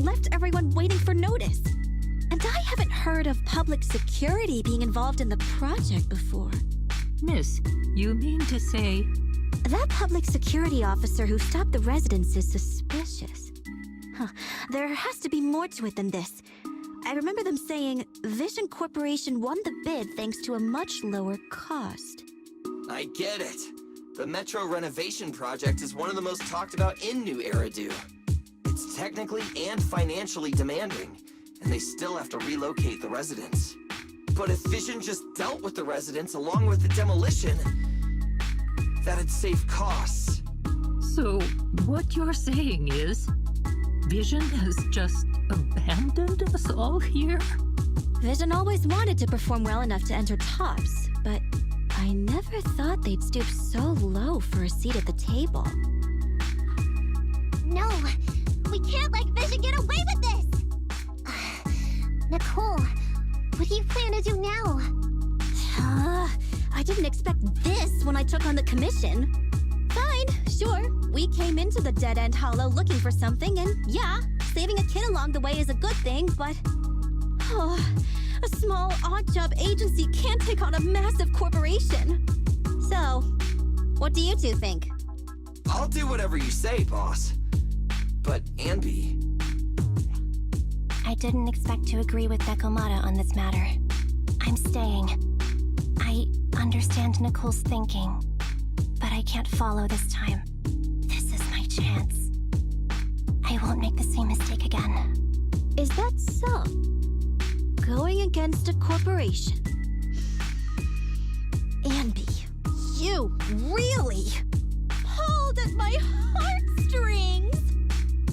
left everyone waiting for notice. And I haven't heard of public security being involved in the project before. Miss, you mean to say... That public security officer who stopped the residents is suspicious. There has to be more to it than this. I remember them saying Vision Corporation won the bid thanks to a much lower cost. I get it. The Metro renovation project is one of the most talked about in New Eridu. It's technically and financially demanding, and they still have to relocate the residents. But if Vision just dealt with the residents along with the demolition, that'd save costs. So, what you're saying is, Vision has just abandoned us all here? Vision always wanted to perform well enough to enter tops, but I never thought they'd stoop so low for a seat at the table. No, we can't let Vision get away with this! Nicole, what do you plan to do now? I didn't expect this when I took on the commission. Fine, sure. We came into the dead-end hollow looking for something, and yeah, saving a kid along the way is a good thing, but... a small, odd-job agency can't take on a massive corporation. So, what do you two think? I'll do whatever you say, boss. But, Anby... I didn't expect to agree with Nekomata on this matter. I'm staying. I understand Nicole's thinking, but I can't follow this time. This is my chance. I won't make the same mistake again. Is that so? Going against a corporation? Anby, you really pulled at my heartstrings!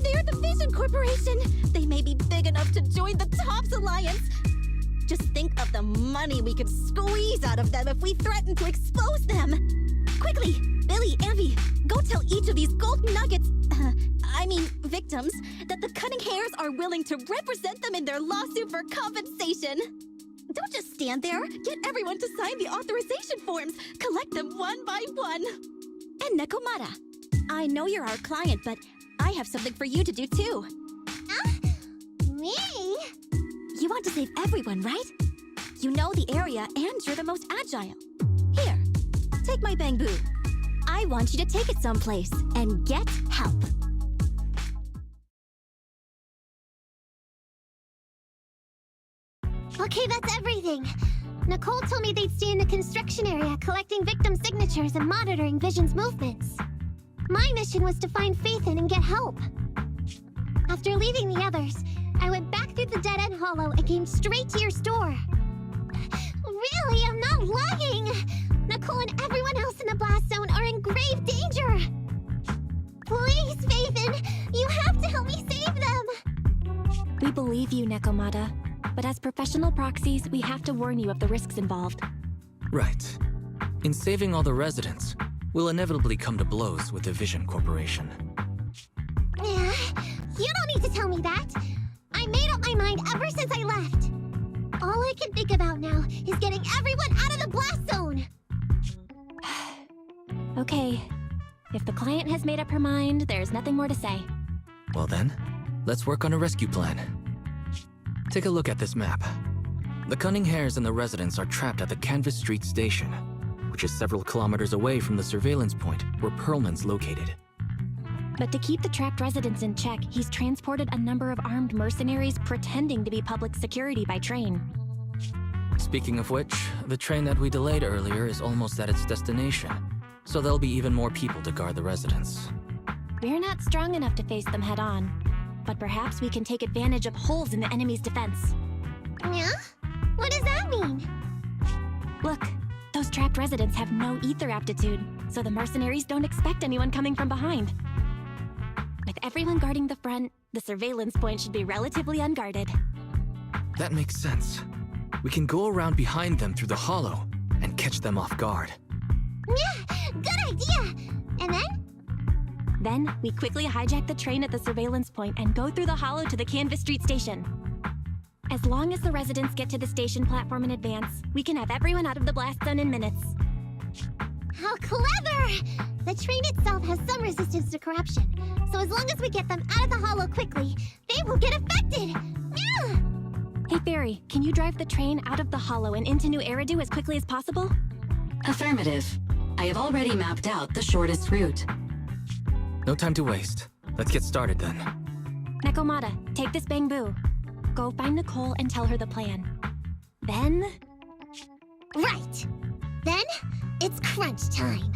They're the Vision Corporation! They may be big enough to join the TOPS Alliance! Just think of the money we could squeeze out of them if we threaten to expose them! Quickly, Billy, Anby, go tell each of these gold nuggets, victims, that the Cunning Hairs are willing to represent them in their lawsuit for compensation. Don't just stand there. Get everyone to sign the authorization forms. Collect them one by one. And Nekomata, I know you're our client, but I have something for you to do too. Me? You want to save everyone, right? You know the area and you're the most agile. Here, take my bamboo. I want you to take it someplace and get help. Okay, that's everything. Nicole told me they'd stay in the construction area collecting victim signatures and monitoring Vision's movements. My mission was to find Faithin and get help. After leaving the others, I went back through the dead-end hollow and came straight to your store. Really, I'm not lying! Nicole and everyone else in the blast zone are in grave danger! Please, Faithin, you have to help me save them! We believe you, Nekomata, but as professional proxies, we have to warn you of the risks involved. Right. In saving all the residents, we'll inevitably come to blows with the Vision Corporation. Yeah, you don't need to tell me that! I made up my mind ever since I left! All I can think about now is getting everyone out of the blast zone! Okay. If the client has made up her mind, there's nothing more to say. Well then, let's work on a rescue plan. Take a look at this map. The Cunning Hairs and the residents are trapped at the Canvas Street station, which is several kilometers away from the surveillance point where Perlman's located. But to keep the trapped residents in check, he's transported a number of armed mercenaries pretending to be public security by train. Speaking of which, the train that we delayed earlier is almost at its destination, so there'll be even more people to guard the residents. We're not strong enough to face them head-on, but perhaps we can take advantage of holes in the enemy's defense. Yeah? What does that mean? Look, those trapped residents have no ether aptitude, so the mercenaries don't expect anyone coming from behind. With everyone guarding the front, the surveillance point should be relatively unguarded. That makes sense. We can go around behind them through the hollow and catch them off guard. Yeah, good idea! And then? Then, we quickly hijack the train at the surveillance point and go through the hollow to the Canvas Street station. As long as the residents get to the station platform in advance, we can have everyone out of the blast zone in minutes. How clever! the train itself has some resistance to corruption. So as long as we get them out of the hollow quickly, they won't get affected. Yeah! Hey, Fairy, can you drive the train out of the hollow and into New Eridu as quickly as possible? Affirmative. I have already mapped out the shortest route. No time to waste. Let's get started then. Nekomata, take this bamboo. Go find Nicole and tell her the plan. Then... Right! Then, it's crunch time.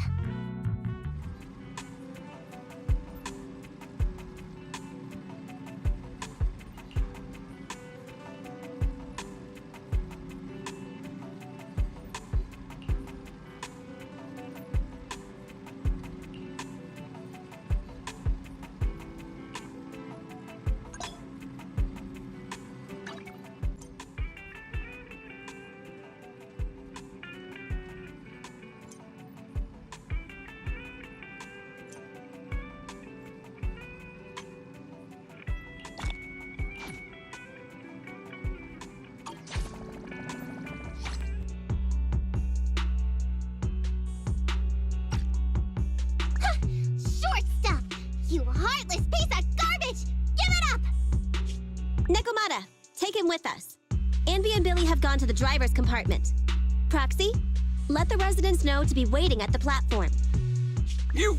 Short stuff! You heartless piece of garbage! Give it up! Nekomata, take him with us. Anvi and Billy have gone to the driver's compartment. Proxy, let the residents know to be waiting at the platform. You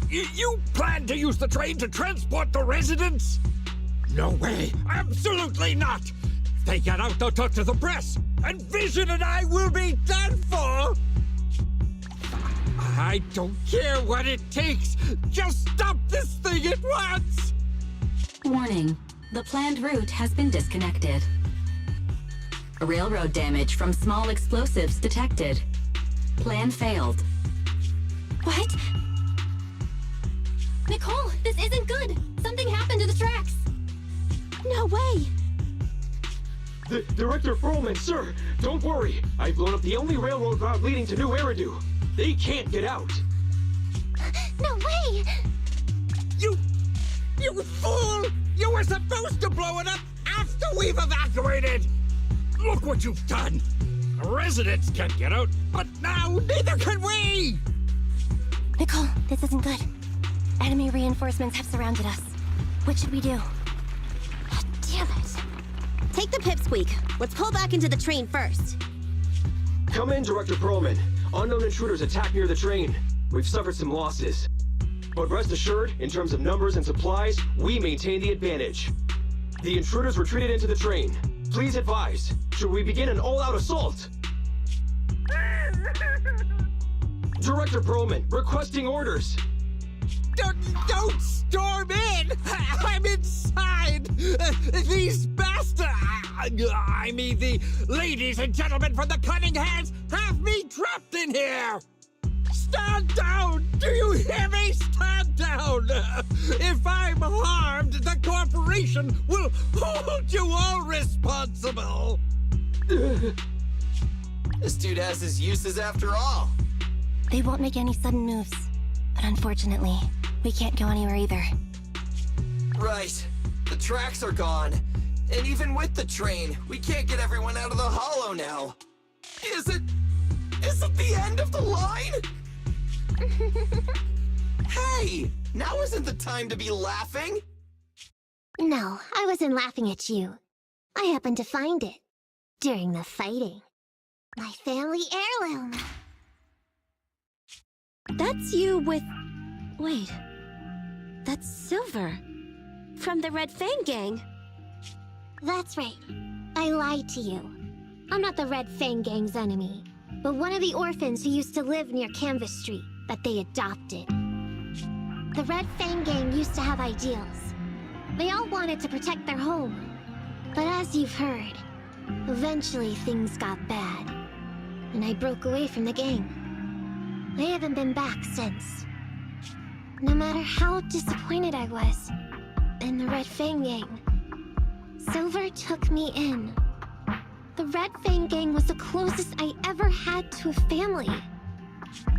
plan to use the train to transport the residents? No way! Absolutely not! If they get out, they'll talk to the press, and Vision and I will be done for! I don't care what it takes! Just stop this thing at once! Warning. The planned route has been disconnected. Railroad damage from small explosives detected. Plan failed. What? Nicole, this isn't good! Something happened to the tracks! No way! Director Perlman, sir, don't worry. I've blown up the only railroad route leading to New Eridu. They can't get out. No way! You fool! You were supposed to blow it up after we've evacuated! Look what you've done! The residents can't get out, but now neither can we! Nicole, this isn't good. Enemy reinforcements have surrounded us. What should we do? Damn it. Take the pipsqueak. Let's pull back into the train first. Come in, Director Perlman. Unknown intruders attacked near the train. We've suffered some losses. But rest assured, in terms of numbers and supplies, we maintain the advantage. The intruders retreated into the train. Please advise, should we begin an all-out assault? Director Perlman, requesting orders. Don't storm in! I'm inside! These bastards! I mean, the ladies and gentlemen from the Cunning Hands have me trapped in here! Stand down! Do you hear me? Stand down! If I'm harmed, the corporation will hold you all responsible! This dude has his uses after all. They won't make any sudden moves. But unfortunately, we can't go anywhere either. Right. The tracks are gone. And even with the train, we can't get everyone out of the hollow now. Is it the end of the line? Hey! Now isn't the time to be laughing! No, I wasn't laughing at you. I happened to find it. During the fighting. My family heirloom. That's you with... Wait. That's Silver. From the Red Fang Gang. That's right. I lied to you. I'm not the Red Fang Gang's enemy, but one of the orphans who used to live near Canvas Street that they adopted. The Red Fang Gang used to have ideals. They all wanted to protect their home. But as you've heard, eventually things got bad, and I broke away from the gang. I haven't been back since. No matter how disappointed I was in the Red Fang Gang, Silver took me in. The Red Fang Gang was the closest I ever had to a family.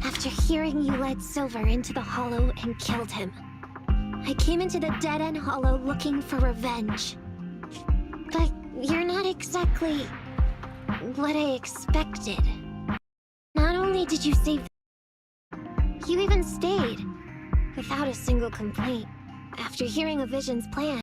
After hearing you led Silver into the Hollow and killed him, I came into the dead-end Hollow looking for revenge. But you're not exactly what I expected. Not only did you save, you even stayed. without a single complaint. After hearing of Vision's plan,